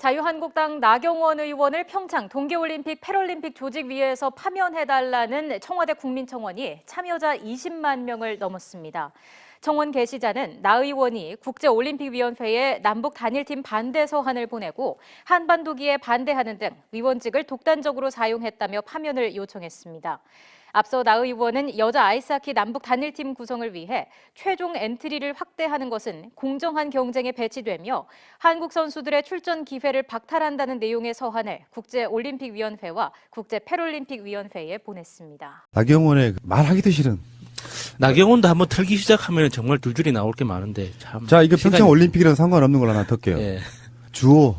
자유한국당 나경원 의원을 평창 동계올림픽 패럴림픽 조직위에서 파면해달라는 청와대 국민청원이 참여자 20만 명을 넘었습니다. 청원 게시자는 나 의원이 국제올림픽위원회에 남북 단일팀 반대 서한을 보내고 한반도기에 반대하는 등 위원직을 독단적으로 사용했다며 파면을 요청했습니다. 앞서 나 의원은 여자 아이스하키 남북 단일팀 구성을 위해 최종 엔트리를 확대하는 것은 공정한 경쟁에 배치되며 한국 선수들의 출전 기회를 박탈한다는 내용의 서한을 국제올림픽위원회와 국제패럴림픽위원회에 보냈습니다. 나경원의 말하기도 싫은. 나경원도 한번 털기 시작하면 정말 줄줄이 나올 게 많은데 참. 자, 이거 평창 올림픽이랑 상관없는 걸 하나 털게요. 예. 주호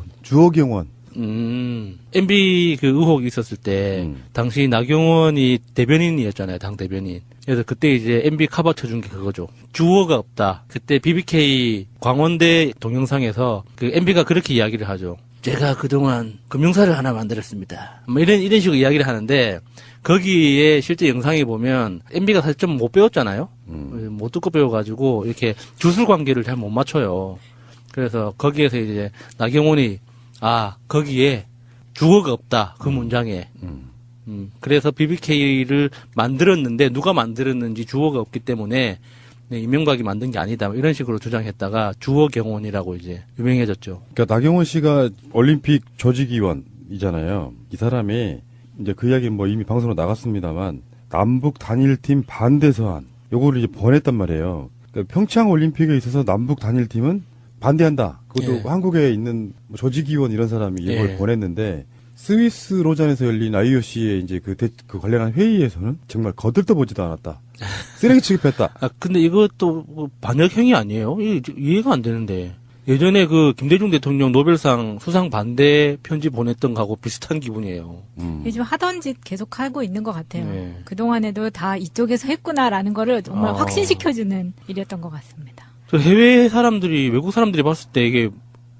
경원. MB 그 의혹이 있었을 때 당시 나경원이 대변인이었잖아요, 당 대변인. 그래서 그때 이제 MB 커버 쳐준 게 그거죠. 주어가 없다. 그때 BBK 광원대 동영상에서 그 MB가 그렇게 이야기를 하죠. 제가 그동안 금융사를 하나 만들었습니다. 뭐 이런 식으로 이야기를 하는데 거기에 실제 영상에 보면 MB가 사실 좀 못 배웠잖아요. 못 듣고 배워가지고 이렇게 주술 관계를 잘 못 맞춰요. 그래서 거기에서 이제 나경원이 거기에 주어가 없다. 그 문장에. 그래서 BBK를 만들었는데 누가 만들었는지 주어가 없기 때문에 이명박이 만든 게 아니다. 이런 식으로 주장했다가 주어 경원이라고 이제 유명해졌죠. 그러니까 나경원 씨가 올림픽 조직위원이잖아요. 이 사람이 이제 그 이야기 뭐 이미 방송으로 나갔습니다만 남북 단일팀 반대 서한 요거를 이제 보냈단 말이에요. 그러니까 평창 올림픽에 있어서 남북 단일팀은 반대한다. 그것도 예. 한국에 있는 뭐 조직위원 이런 사람이 이걸 예. 보냈는데 스위스 로잔에서 열린 IOC의 이제 그 관련한 회의에서는 정말 거들떠보지도 않았다. 쓰레기 취급했다. 근데 이것도 뭐 반역행위 아니에요? 이해가 안 되는데. 예전에 그 김대중 대통령 노벨상 수상 반대 편지 보냈던 거하고 비슷한 기분이에요. 요즘 하던 짓 계속 하고 있는 것 같아요. 네. 그동안에도 다 이쪽에서 했구나라는 거를 정말 확신시켜주는 일이었던 것 같습니다. 저 해외 사람들이, 외국 사람들이 봤을 때 이게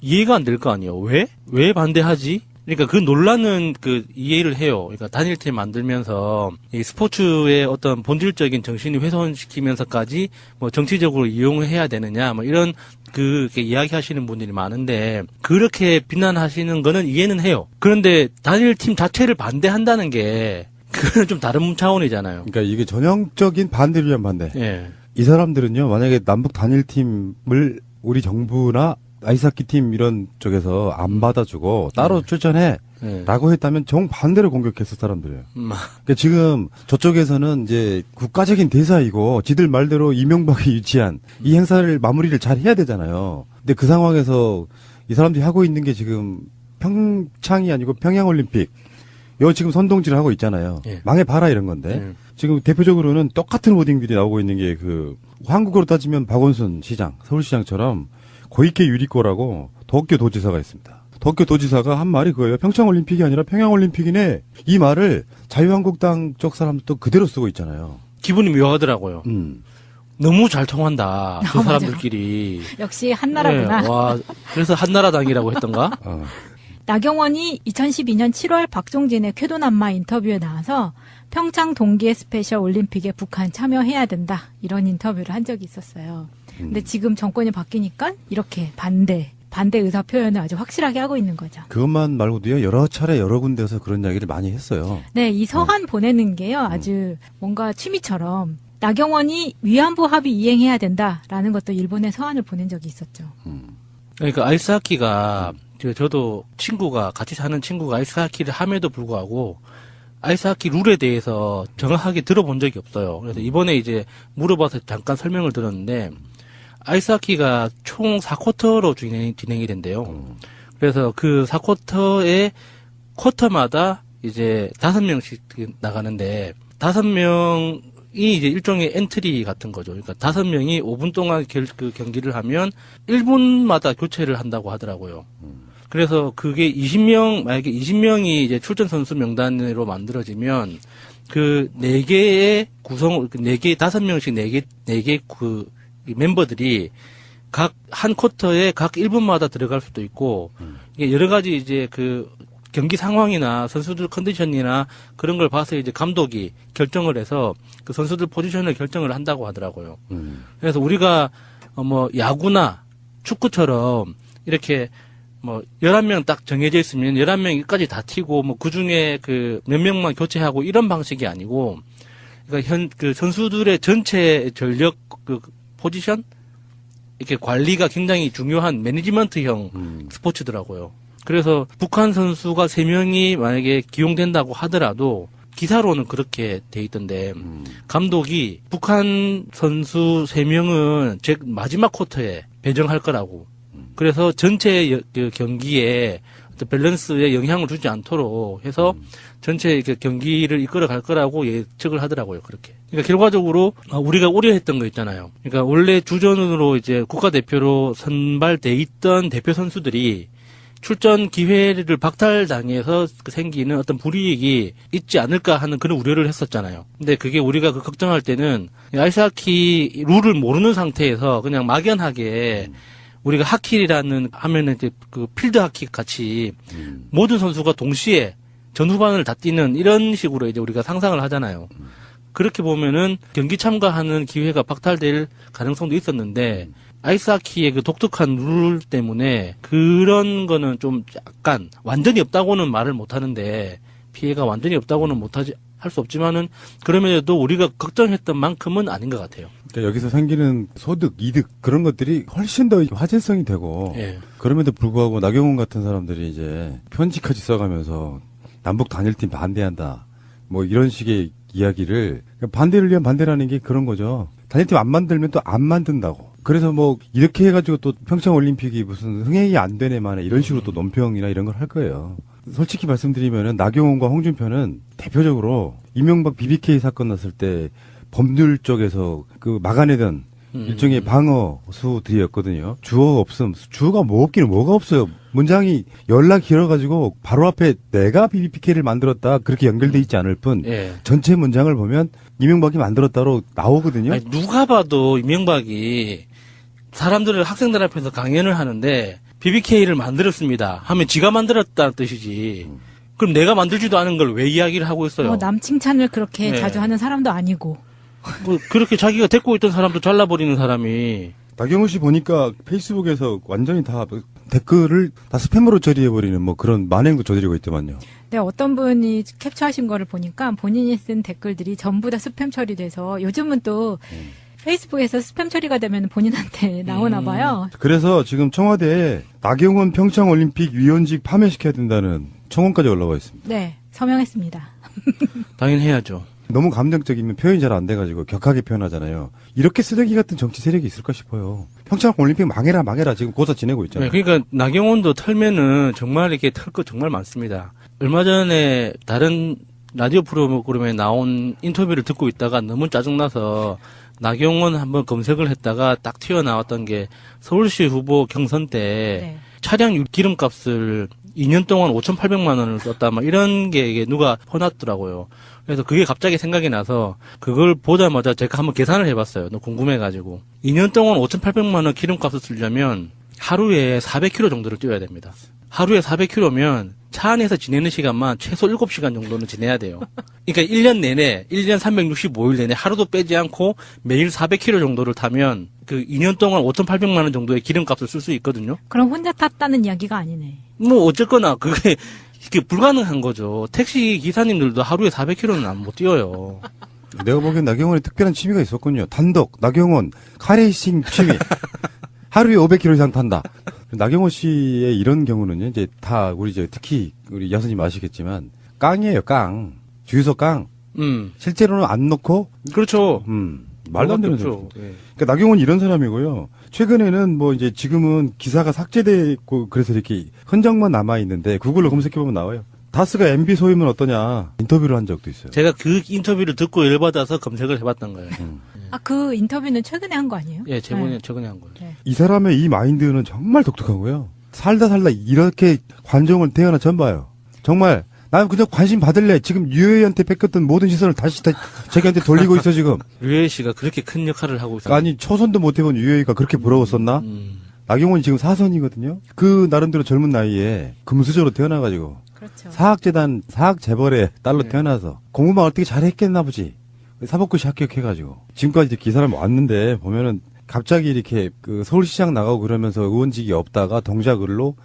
이해가 안 될 거 아니에요. 왜 반대하지? 그러니까 그 논란은 그 이해를 해요. 그러니까 단일팀 만들면서 이 스포츠의 어떤 본질적인 정신이 훼손시키면서까지 뭐 정치적으로 이용해야 되느냐, 뭐 이런 이렇게 이야기하시는 분들이 많은데 그렇게 비난하시는 거는 이해는 해요. 그런데 단일팀 자체를 반대한다는 게 그거는 좀 다른 차원이잖아요. 그러니까 이게 전형적인 반대를 위한 반대. 예. 이 사람들은요, 만약에 남북 단일팀을 우리 정부나 아이스하키 팀 이런 쪽에서 안 받아주고 따로 출전해 라고 했다면 정반대로 공격했을 사람들이에요. 그러니까 지금 저쪽에서는 이제 국가적인 대사이고 지들 말대로 이명박이 유치한 이 행사를 마무리를 잘 해야 되잖아요. 근데 그 상황에서 이 사람들이 하고 있는 게 지금 평창이 아니고 평양올림픽 이거 지금 선동질을 하고 있잖아요. 예. 망해봐라 이런 건데 지금 대표적으로는 똑같은 워딩들이 나오고 있는 게 그 한국으로 따지면 박원순 시장, 서울시장처럼 고이케 유리코라고 도쿄 도지사가 있습니다. 도쿄 도지사가 한 말이 그거예요. 평창올림픽이 아니라 평양올림픽이네. 이 말을 자유한국당 쪽 사람도 그대로 쓰고 있잖아요. 기분이 묘하더라고요. 너무 잘 통한다. 그 맞아. 사람들끼리. 역시 한나라구나. 네, 와, 그래서 한나라당이라고 했던가? 나경원이 2012년 7월 박종진의 쾌도남마 인터뷰에 나와서 평창 동계 스페셜 올림픽에 북한 참여해야 된다. 이런 인터뷰를 한 적이 있었어요. 근데 지금 정권이 바뀌니까 이렇게 반대 의사 표현을 아주 확실하게 하고 있는 거죠. 그것만 말고도요, 여러 차례 여러 군데에서 그런 이야기를 많이 했어요. 네, 이 서한 보내는 게요, 아주 뭔가 취미처럼 나경원이 위안부 합의 이행해야 된다라는 것도 일본에 서한을 보낸 적이 있었죠. 그러니까 아이스하키가 저도 같이 사는 친구가 아이스하키를 함에도 불구하고 아이스하키 룰에 대해서 정확하게 들어본 적이 없어요. 그래서 이번에 이제 물어봐서 잠깐 설명을 들었는데 아이스하키가 총 4쿼터로 진행이 된대요. 그래서 그 4쿼터에 쿼터마다 이제 5명씩 나가는데 5명이 이제 일종의 엔트리 같은 거죠. 그러니까 5명이 5분 동안 그 경기를 하면 1분마다 교체를 한다고 하더라고요. 그래서 그게 만약에 20명이 이제 출전 선수 명단으로 만들어지면 그 4개의 5명씩 4개 그 멤버들이 각 한 쿼터에 각 1분마다 들어갈 수도 있고, 이게 여러 가지 이제 그 경기 상황이나 선수들 컨디션이나 그런 걸 봐서 이제 감독이 결정을 해서 그 선수들 포지션을 결정을 한다고 하더라고요. 그래서 우리가 뭐 야구나 축구처럼 이렇게 뭐 11명 딱 정해져 있으면 11명까지 다 튀고 뭐 그중에 그 몇 명만 교체하고 이런 방식이 아니고 그러니까 그 선수들의 전체 전력 그 포지션 이렇게 관리가 굉장히 중요한 매니지먼트형 스포츠더라고요. 그래서 북한 선수가 3명이 만약에 기용된다고 하더라도 기사로는 그렇게 돼 있던데 감독이 북한 선수 3명은 제 마지막 쿼터에 배정할 거라고. 그래서 전체 그 경기에 밸런스에 영향을 주지 않도록 해서 전체 경기를 이끌어 갈 거라고 예측을 하더라고요. 그렇게. 그러니까 결과적으로 우리가 우려했던 거 있잖아요. 그러니까 원래 주전으로 이제 국가대표로 선발돼 있던 대표 선수들이 출전 기회를 박탈당해서 생기는 어떤 불이익이 있지 않을까 하는 그런 우려를 했었잖아요. 근데 그게 우리가 그 걱정할 때는 아이스하키 룰을 모르는 상태에서 그냥 막연하게 우리가 하키라는 하면은 이제 그 필드 하키 같이 모든 선수가 동시에 전후반을 다 뛰는 이런 식으로 이제 우리가 상상을 하잖아요. 그렇게 보면은 경기 참가하는 기회가 박탈될 가능성도 있었는데 아이스하키의 그 독특한 룰 때문에 그런 거는 좀 약간 완전히 없다고는 말을 못 하는데 피해가 완전히 없다고는 할 수 없지만은 그럼에도 우리가 걱정했던 만큼은 아닌 것 같아요. 그러니까 여기서 생기는 소득, 이득 그런 것들이 훨씬 더 화제성이 되고 예. 그럼에도 불구하고 나경원 같은 사람들이 이제 편지까지 써가면서 남북 단일팀 반대한다. 뭐 이런 식의 이야기를 반대를 위한 반대라는 게 그런 거죠. 단일팀 안 만들면 또 안 만든다고. 그래서 뭐 이렇게 해가지고 또 평창 올림픽이 무슨 흥행이 안 되네 만에 이런 식으로 또 논평이나 이런 걸 할 거예요. 솔직히 말씀드리면은 나경원과 홍준표는 대표적으로 이명박 BBK 사건 났을 때 법률 쪽에서 그 막아내던 일종의 방어수들이었거든요. 주어가 없음. 주어가 뭐 없기는 뭐가 없어요. 문장이 연락 길어가지고 바로 앞에 내가 BBK를 만들었다 그렇게 연결돼 있지 않을 뿐 예. 전체 문장을 보면 이명박이 만들었다로 나오거든요. 아니, 누가 봐도 이명박이 사람들을 학생들 앞에서 강연을 하는데 BBK를 만들었습니다 하면 지가 만들었다는 뜻이지. 그럼 내가 만들지도 않은 걸 왜 이야기를 하고 있어요? 남 칭찬을 그렇게 네. 자주 하는 사람도 아니고. 뭐 그렇게 자기가 데리고 있던 사람도 잘라버리는 사람이 나경원 씨 보니까 페이스북에서 완전히 다 댓글을 다 스팸으로 처리해버리는 뭐 그런 만행도 저지르고 있더만요. 네, 어떤 분이 캡처하신 거를 보니까 본인이 쓴 댓글들이 전부 다 스팸 처리돼서 요즘은 또 페이스북에서 스팸 처리가 되면 본인한테 나오나 봐요. 그래서 지금 청와대에 나경원 평창올림픽 위원직 파면시켜야 된다는 청원까지 올라와 있습니다. 네, 서명했습니다. 당연히 해야죠. 너무 감정적이면 표현이 잘 안 돼가지고 격하게 표현하잖아요. 이렇게 쓰레기 같은 정치 세력이 있을까 싶어요. 평창올림픽 망해라 지금 고사 지내고 있잖아요. 네, 그러니까 나경원도 털면은 정말 이렇게 털 거 정말 많습니다. 얼마 전에 다른 라디오 프로그램에 나온 인터뷰를 듣고 있다가 너무 짜증나서 나경원 한번 검색을 했다가 딱 튀어나왔던 게 서울시 후보 경선 때 네. 차량 기름값을 2년 동안 5,800만 원을 썼다 막 이런 게 이게 누가 퍼놨더라고요. 그래서 그게 갑자기 생각이 나서 그걸 보자마자 제가 한번 계산을 해봤어요. 너무 궁금해가지고 2년 동안 5,800만 원 기름값을 쓰려면 하루에 400km 정도를 뛰어야 됩니다. 하루에 400km면 차 안에서 지내는 시간만 최소 7시간 정도는 지내야 돼요. 그러니까 1년 내내, 1년 365일 내내 하루도 빼지 않고 매일 400km 정도를 타면 그 2년 동안 5,800만 원 정도의 기름값을 쓸 수 있거든요. 그럼 혼자 탔다는 이야기가 아니네. 뭐 어쨌거나 그게 불가능한 거죠. 택시 기사님들도 하루에 400km는 못 뛰어요. 내가 보기엔 나경원에 특별한 취미가 있었군요. 단독, 나경원, 카레이싱 취미. 하루에 500km 이상 탄다. 나경원 씨의 이런 경우는요, 이제 다 우리 특히 우리 여사님 아시겠지만, 깡이에요, 깡. 주유소 깡. 실제로는 안 넣고. 그렇죠. 말도 안 되는 소리. 그렇죠. 예. 그러니까 나경원 이런 사람이고요. 최근에는 뭐 이제 지금은 기사가 삭제되고 그래서 이렇게 흔적만 남아 있는데 구글로 검색해보면 나와요. 다스가 MB 소유면 어떠냐 인터뷰를 한 적도 있어요. 제가 그 인터뷰를 듣고 열받아서 검색을 해봤던 거예요. 그 인터뷰는 최근에 한 거 아니에요? 예, 네. 최근에 한 거예요. 네. 이 사람의 이 마인드는 정말 독특하고요. 살다 이렇게 관종을 태어나 처음 봐요. 정말 난 그냥 관심 받을래. 지금 유해한테 뺏겼던 모든 시선을 다시 자기한테 돌리고 있어 지금. 류혜 씨가 그렇게 큰 역할을 하고 있어요. 아니 초선도 못 해본 유해가 그렇게 부러웠었나? 나경원이 지금 4선이거든요. 그 나름대로 젊은 나이에 금수저로 태어나가지고 그렇죠. 사학재단 사학재벌의 딸로 태어나서 공부만 어떻게 잘했겠나 보지. 사법고시 합격해가지고 지금까지 기사를 왔는데 보면은 갑자기 이렇게 그 서울시장 나가고 그러면서 의원직이 없다가 동작을로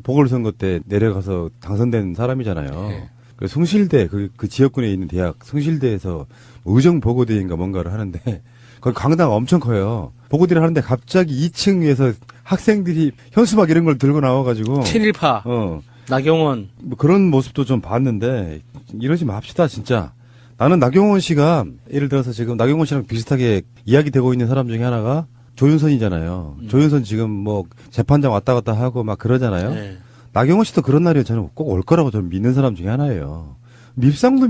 보궐선거 때 내려가서 당선된 사람이잖아요. 그래서 숭실대 그 지역군에 있는 대학 숭실대에서 의정보고대인가 뭔가를 하는데 거기 강당 엄청 커요. 보고대를 하는데 갑자기 2층에서 학생들이 현수막 이런 걸 들고 나와가지고 친일파, 나경원 뭐 그런 모습도 좀 봤는데 이러지 맙시다 진짜. 나는 나경원 씨가 예를 들어서 지금 나경원 씨랑 비슷하게 이야기되고 있는 사람 중에 하나가 조윤선이잖아요. 조윤선 지금 뭐 재판장 왔다 갔다 하고 막 그러잖아요. 네. 나경원 씨도 그런 날이 저는 꼭 올 거라고 저는 믿는 사람 중에 하나예요. 밉상도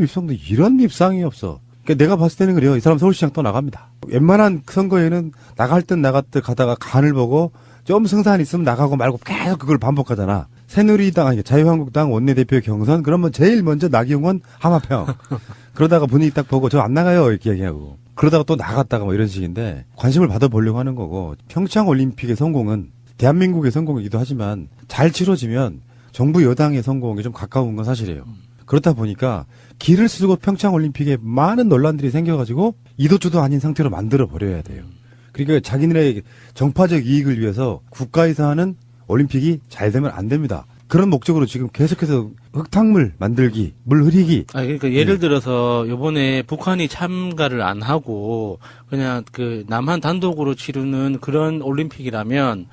이런 밉상이 없어. 그러니까 내가 봤을 때는 그래요. 이 사람 서울시장 또 나갑니다. 웬만한 선거에는 나갈 듯 나갔듯 가다가 간을 보고 좀 승산 있으면 나가고 말고 계속 그걸 반복하잖아. 새누리당, 아니 자유한국당 원내대표 경선 그러면 제일 먼저 나경원 하마평. 그러다가 분위기 딱 보고 저 안 나가요 이렇게 얘기하고. 그러다가 또 나갔다가 뭐 이런 식인데 관심을 받아보려고 하는 거고 평창 올림픽의 성공은 대한민국의 성공이기도 하지만 잘 치러지면 정부 여당의 성공에 좀 가까운 건 사실이에요. 그렇다 보니까 길을 쓰고 평창 올림픽에 많은 논란들이 생겨가지고 이도저도 아닌 상태로 만들어 버려야 돼요. 그러니까 자기네의 정파적 이익을 위해서 국가에서 하는 올림픽이 잘 되면 안 됩니다. 그런 목적으로 지금 계속해서 흙탕물 만들기, 물 흐리기. 그러니까 예를 들어서 요번에 북한이 참가를 안 하고 그냥 그 남한 단독으로 치르는 그런 올림픽이라면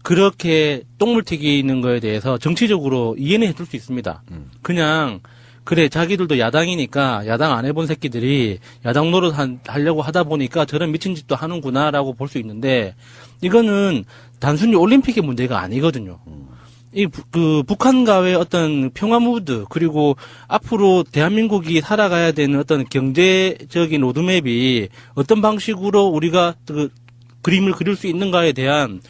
그렇게 똥물 튀기는 거에 대해서 정치적으로 이해는 해줄 수 있습니다. 그냥 그래 자기들도 야당이니까 야당 안 해본 새끼들이 야당 노릇 하려고 하다 보니까 저런 미친 짓도 하는구나라고 볼 수 있는데 이거는 단순히 올림픽의 문제가 아니거든요. 북한과의 어떤 평화 무드, 그리고 앞으로 대한민국이 살아가야 되는 어떤 경제적인 로드맵이 어떤 방식으로 우리가 그 그림을 그릴 수 있는가에 대한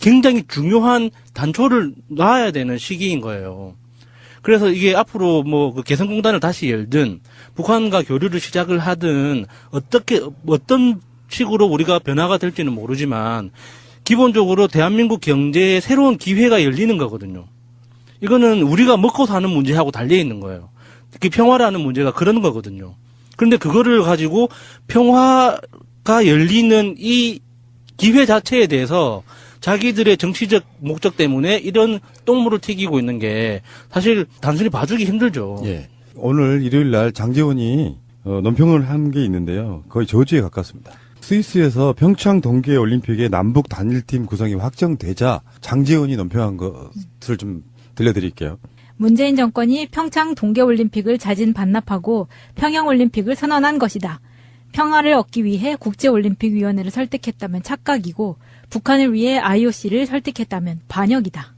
굉장히 중요한 단초를 놔야 되는 시기인 거예요. 그래서 이게 앞으로 뭐 그 개성공단을 다시 열든 북한과 교류를 시작을 하든 어떤 식으로 우리가 변화가 될지는 모르지만 기본적으로 대한민국 경제에 새로운 기회가 열리는 거거든요. 이거는 우리가 먹고 사는 문제하고 달려 있는 거예요. 특히 평화라는 문제가 그런 거거든요. 그런데 그거를 가지고 평화가 열리는 이 기회 자체에 대해서 자기들의 정치적 목적 때문에 이런 똥물을 튀기고 있는 게 사실 단순히 봐주기 힘들죠. 예. 오늘 일요일 날 장제원이 논평을 한 게 있는데요. 거의 저주에 가깝습니다. 스위스에서 평창 동계올림픽의 남북 단일팀 구성이 확정되자 장제원이 논평한 것을 좀 들려드릴게요. 문재인 정권이 평창 동계올림픽을 자진 반납하고 평양올림픽을 선언한 것이다. 평화를 얻기 위해 국제올림픽위원회를 설득했다면 착각이고 북한을 위해 IOC를 설득했다면 반역이다.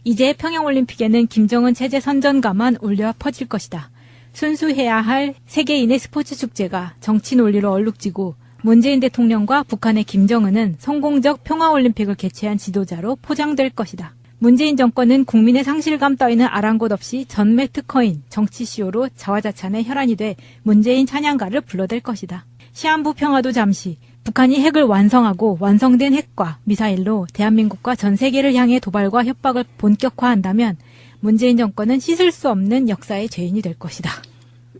이제 평양올림픽에는 김정은 체제 선전가만 울려 퍼질 것이다. 순수해야 할 세계인의 스포츠 축제가 정치 논리로 얼룩지고 문재인 대통령과 북한의 김정은은 성공적 평화올림픽을 개최한 지도자로 포장될 것이다. 문재인 정권은 국민의 상실감 따위는 아랑곳 없이 전매 특허인 정치시효로 자화자찬의 혈안이 돼 문재인 찬양가를 불러댈 것이다. 시한부 평화도 잠시, 북한이 핵을 완성하고 완성된 핵과 미사일로 대한민국과 전 세계를 향해 도발과 협박을 본격화한다면 문재인 정권은 씻을 수 없는 역사의 죄인이 될 것이다.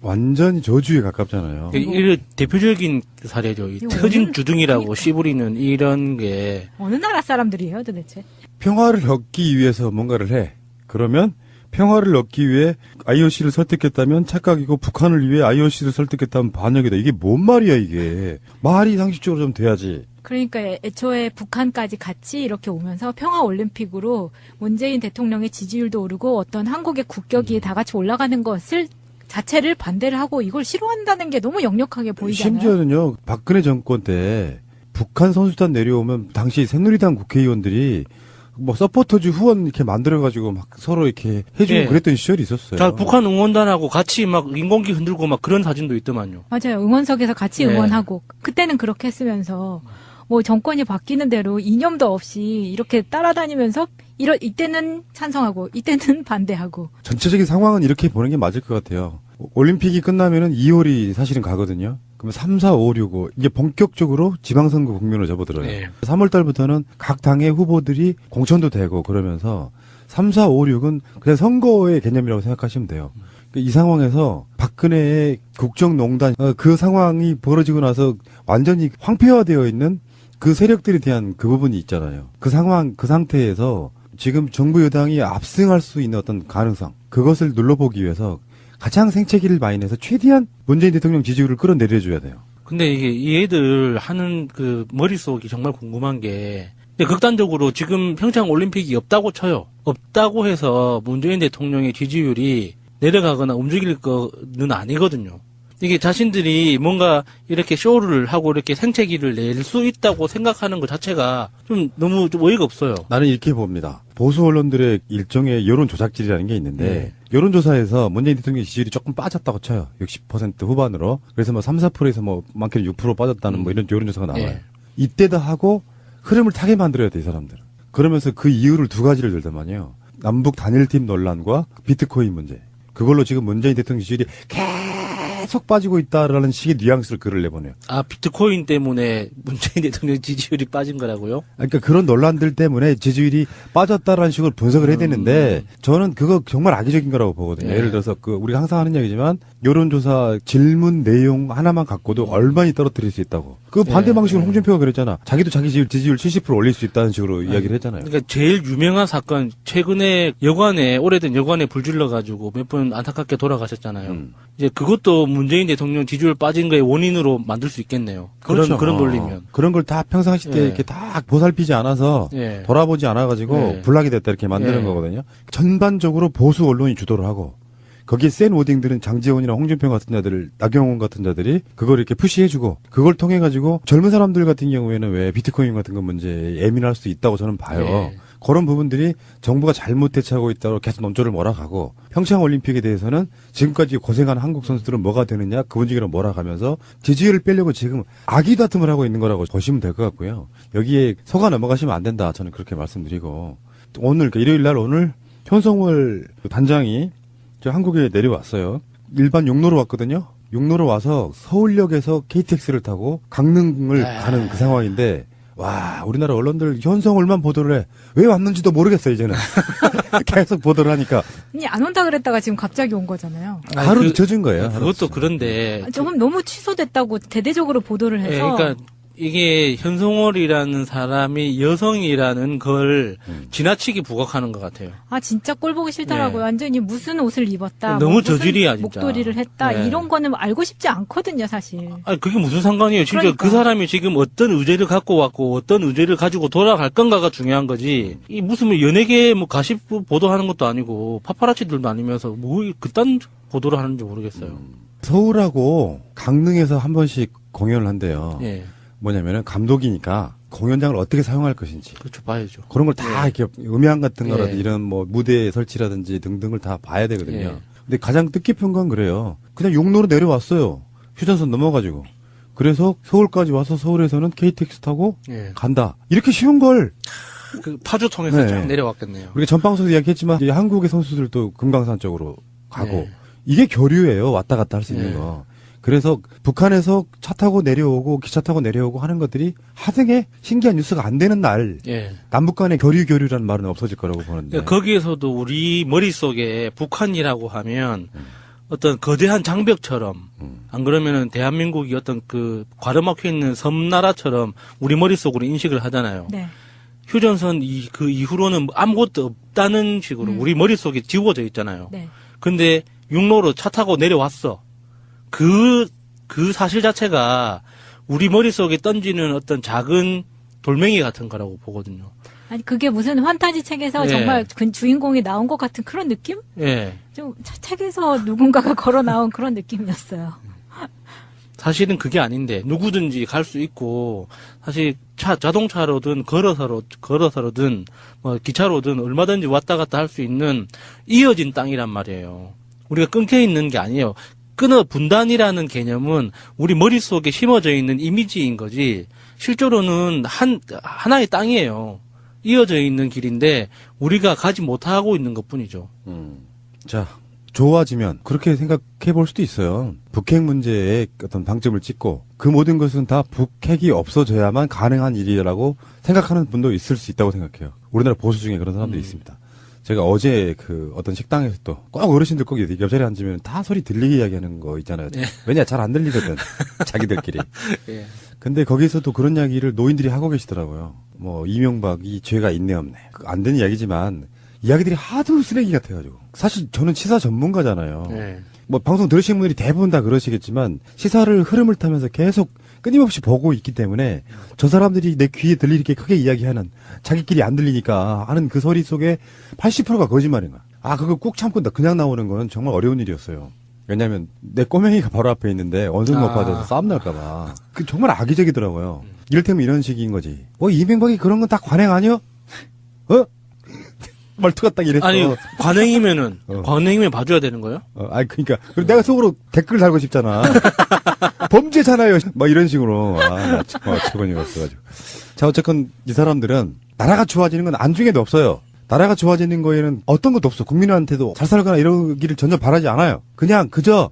완전히 저주에 가깝잖아요. 이게 대표적인 사례죠. 이 터진 주둥이라고 씨부리는 이런 게. 어느 나라 사람들이에요 도대체? 평화를 얻기 위해서 뭔가를 해. 그러면 평화를 얻기 위해 IOC를 설득했다면 착각이고 북한을 위해 IOC를 설득했다면 반역이다. 이게 뭔 말이야 이게. 말이 상식적으로 좀 돼야지. 그러니까 애초에 북한까지 같이 이렇게 오면서 평화올림픽으로 문재인 대통령의 지지율도 오르고 어떤 한국의 국격이 다 같이 올라가는 것을 자체를 반대를 하고 이걸 싫어한다는 게 너무 역력하게 보이잖아요. 심지어는요. 박근혜 정권 때 북한 선수단 내려오면 당시 새누리당 국회의원들이 뭐 서포터즈 후원 이렇게 만들어가지고 막 서로 이렇게 해주고 예. 그랬던 시절이 있었어요. 자, 북한 응원단하고 같이 막 인공기 흔들고 막 그런 사진도 있더만요. 맞아요. 응원석에서 같이 네. 응원하고 그때는 그렇게 했으면서 뭐 정권이 바뀌는 대로 이념도 없이 이렇게 따라다니면서 이때는 찬성하고 이때는 반대하고. 전체적인 상황은 이렇게 보는 게 맞을 것 같아요. 올림픽이 끝나면은 2월이 사실은 가거든요. 그러면 3, 4, 5, 6, 5 이게 본격적으로 지방선거 국면으로 접어들어요. 네. 3월 달부터는 각 당의 후보들이 공천도 되고 그러면서 3, 4, 5, 6은 그냥 선거의 개념이라고 생각하시면 돼요. 이 상황에서 박근혜의 국정농단 그 상황이 벌어지고 나서 완전히 황폐화되어 있는 그 세력들에 대한 그 부분이 있잖아요. 그 상태에서 지금 정부 여당이 압승할 수 있는 어떤 가능성, 그것을 눌러보기 위해서 가장 생채기를 많이 내서 최대한 문재인 대통령 지지율을 끌어내려줘야 돼요. 근데 이게 이 애들 하는 그 머릿속이 정말 궁금한 게, 근데 극단적으로 지금 평창 올림픽이 없다고 쳐요. 없다고 해서 문재인 대통령의 지지율이 내려가거나 움직일 거는 아니거든요. 이게 자신들이 뭔가 이렇게 쇼를 하고 이렇게 생채기를 낼 수 있다고 생각하는 것 자체가 좀 너무 좀 어이가 없어요. 나는 이렇게 봅니다. 보수 언론들의 일종의 여론 조작질이라는 게 있는데 네. 여론조사에서 문재인 대통령 지지율이 조금 빠졌다고 쳐요. 60% 후반으로. 그래서 뭐 3, 4%에서 뭐 많게는 6% 빠졌다는 뭐 이런 여론조사가 나와요. 네. 이때다 하고 흐름을 타게 만들어야 돼, 이 사람들은. 그러면서 그 이유를 두 가지를 들더만요. 남북 단일팀 논란과 비트코인 문제. 그걸로 지금 문재인 대통령 지지율이 계속 빠지고 있다라는 식의 뉘앙스를 글을 내보내요. 아, 비트코인 때문에 문재인 대통령 지지율이 빠진 거라고요? 그러니까 그런 논란들 때문에 지지율이 빠졌다라는 식으로 분석을 해야 되는데 저는 그거 정말 악의적인 거라고 보거든요. 네. 예를 들어서 그 우리가 항상 하는 얘기지만 여론조사 질문 내용 하나만 갖고도 얼마나 떨어뜨릴 수 있다고. 그 반대 네. 방식으로 홍준표가 그랬잖아. 자기도 자기 지지율 70% 올릴 수 있다는 식으로 이야기를 했잖아요. 그러니까 제일 유명한 사건, 최근에 여관에, 오래된 여관에 불 질러가지고 몇 분 안타깝게 돌아가셨잖아요. 이제 그것도 문재인 대통령 지지율 빠진 거의 원인으로 만들 수 있겠네요. 그렇죠. 그런 논리면. 그런 걸 다 평상시 때 예. 이렇게 다 보살피지 않아서 예. 돌아보지 않아가지고 예. 불락이 됐다 이렇게 만드는 예. 거거든요. 전반적으로 보수 언론이 주도를 하고 거기에 센 워딩들은 장제원이나 홍준표 같은 자들, 나경원 같은 자들이 그걸 이렇게 푸시해주고 그걸 통해 가지고 젊은 사람들 같은 경우에는 왜 비트코인 같은 거 문제에 예민할 수 있다고 저는 봐요. 예. 그런 부분들이 정부가 잘못 대처하고 있다고 계속 논조를 몰아가고 평창 올림픽에 대해서는 지금까지 고생한 한국 선수들은 뭐가 되느냐 그 분위기를 몰아가면서 지지율을 빼려고 지금 아기다툼을 하고 있는 거라고 보시면 될 것 같고요. 여기에 속아 넘어가시면 안 된다. 저는 그렇게 말씀드리고 오늘 그러니까 일요일 날 오늘 현성월 단장이 저 한국에 내려왔어요. 일반 육로로 왔거든요. 육로로 와서 서울역에서 KTX를 타고 강릉을 가는 그 상황인데 와, 우리나라 언론들 현성월만 보도를 해. 왜 왔는지도 모르겠어, 이제는. 계속 보도를 하니까. 아니, 안 온다 그랬다가 지금 갑자기 온 거잖아요. 하루 젖은 거예요. 하루 그것도 젖은. 그런데. 조금 너무 취소됐다고 대대적으로 보도를 예, 해서. 그러니까 이게 현송월이라는 사람이 여성이라는 걸 지나치게 부각하는 것 같아요. 아, 진짜 꼴 보기 싫더라고요. 네. 완전히 무슨 옷을 입었다. 너무 무슨 저질이야, 진짜. 목도리를 했다. 네. 이런 거는 알고 싶지 않거든요, 사실. 아니, 그게 무슨 상관이에요. 진짜 그러니까. 그 사람이 지금 어떤 의제를 갖고 왔고, 어떤 의제를 가지고 돌아갈 건가가 중요한 거지. 이 무슨 뭐 연예계 뭐 가십 보도하는 것도 아니고, 파파라치들도 아니면서 뭐 그딴 보도를 하는지 모르겠어요. 서울하고 강릉에서 한 번씩 공연을 한대요. 예. 뭐냐면은 감독이니까 공연장을 어떻게 사용할 것인지. 그렇죠. 봐야죠. 그런 걸 다 이렇게 음향 같은 예. 거라든지 이런 뭐 무대 설치라든지 등등을 다 봐야 되거든요. 예. 근데 가장 뜻깊은 건 그래요. 그냥 육로로 내려왔어요. 휴전선 넘어가지고. 그래서 서울까지 와서 서울에서는 KTX 타고 예. 간다. 이렇게 쉬운 걸 그 파주 통해서 네. 쫙 내려왔겠네요. 우리가 전방송에서 이야기했지만 이제 한국의 선수들도 금강산 쪽으로 가고 네. 이게 교류예요. 왔다 갔다 할 수 있는 네. 거. 그래서 북한에서 차 타고 내려오고 기차 타고 내려오고 하는 것들이 하등의 신기한 뉴스가 안 되는 날 예. 남북 간의 교류라는 말은 없어질 거라고 보는데. 그러니까 거기에서도 우리 머릿속에 북한이라고 하면 어떤 거대한 장벽처럼 안 그러면은 대한민국이 어떤 그 과르막혀 있는 섬나라처럼 우리 머릿속으로 인식을 하잖아요. 네. 휴전선 그 이후로는 아무것도 없다는 식으로 우리 머릿속에 지워져 있잖아요. 네. 근데 육로로 차 타고 내려왔어. 그 사실 자체가 우리 머릿속에 던지는 어떤 작은 돌멩이 같은 거라고 보거든요. 아니, 그게 무슨 환타지 책에서 예. 정말 그 주인공이 나온 것 같은 그런 느낌? 예. 좀 책에서 누군가가 걸어 나온 그런 느낌이었어요. 사실은 그게 아닌데 누구든지 갈 수 있고 사실 자동차로든 걸어서로든 뭐 기차로든 얼마든지 왔다 갔다 할 수 있는 이어진 땅이란 말이에요. 우리가 끊겨 있는 게 아니에요. 분단이라는 개념은 우리 머릿속에 심어져 있는 이미지인 거지 실제로는 하나의 땅이에요. 이어져 있는 길인데 우리가 가지 못하고 있는 것뿐이죠. 자, 좋아지면 그렇게 생각해 볼 수도 있어요. 북핵 문제에 어떤 방점을 찍고 그 모든 것은 다 북핵이 없어져야만 가능한 일이라고 생각하는 분도 있을 수 있다고 생각해요. 우리나라 보수 중에 그런 사람들이 있습니다. 제가 어제 그 어떤 식당에서 또 꼭 어르신들 꼭 옆자리에 앉으면 다 소리 들리게 이야기하는 거 있잖아요. 왜냐 잘 안 들리거든. 자기들끼리. 예. 근데 거기서도 그런 이야기를 노인들이 하고 계시더라고요. 뭐 이명박이 죄가 있네 없네. 안 되는 이야기지만 이야기들이 하도 쓰레기 같아가지고. 사실 저는 시사 전문가잖아요. 네. 뭐 방송 들으시는 분들이 대부분 다 그러시겠지만 시사를 흐름을 타면서 계속 끊임없이 보고 있기 때문에 저 사람들이 내 귀에 들리게 크게 이야기하는 자기끼리 안 들리니까 하는 그 소리 속에 80%가 거짓말인 거야. 아, 그거 꾹 참고 그냥 나오는 건 정말 어려운 일이었어요. 왜냐면 내 꼬맹이가 바로 앞에 있는데 언성 높아져서 싸움 날까봐. 그 정말 악의적이더라고요. 이를테면 이런 식인 거지. 이명박이 그런 건 다 관행 아니여? 말투가 딱 이랬어. 아니, 관행이면은, 관행이면 봐줘야 되는 거예요? 그러니까. 그리고 내가 속으로 댓글 달고 싶잖아. 범죄잖아요. 막 이런 식으로. 나 어처구니가 없어가지고. 자, 어쨌건 이 사람들은 나라가 좋아지는 건 안중에도 없어요. 나라가 좋아지는 거에는 어떤 것도 없어. 국민한테도 잘 살거나 이러기를 전혀 바라지 않아요. 그냥 그저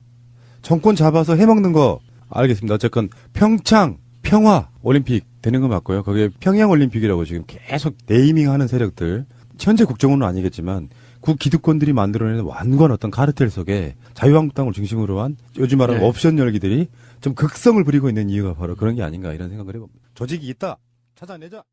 정권 잡아서 해먹는 거. 알겠습니다. 어쨌건 평창, 평화 올림픽 되는 거 맞고요. 거기에 평양 올림픽이라고 지금 계속 네이밍하는 세력들. 현재 국정원은 아니겠지만 국기득권들이 만들어내는 완고한 어떤 카르텔 속에 자유한국당을 중심으로 한 요즘 말하는 옵션 열기들이 좀 극성을 부리고 있는 이유가 바로 그런 게 아닌가 이런 생각을 해봅니다. 조직이 있다. 찾아내자.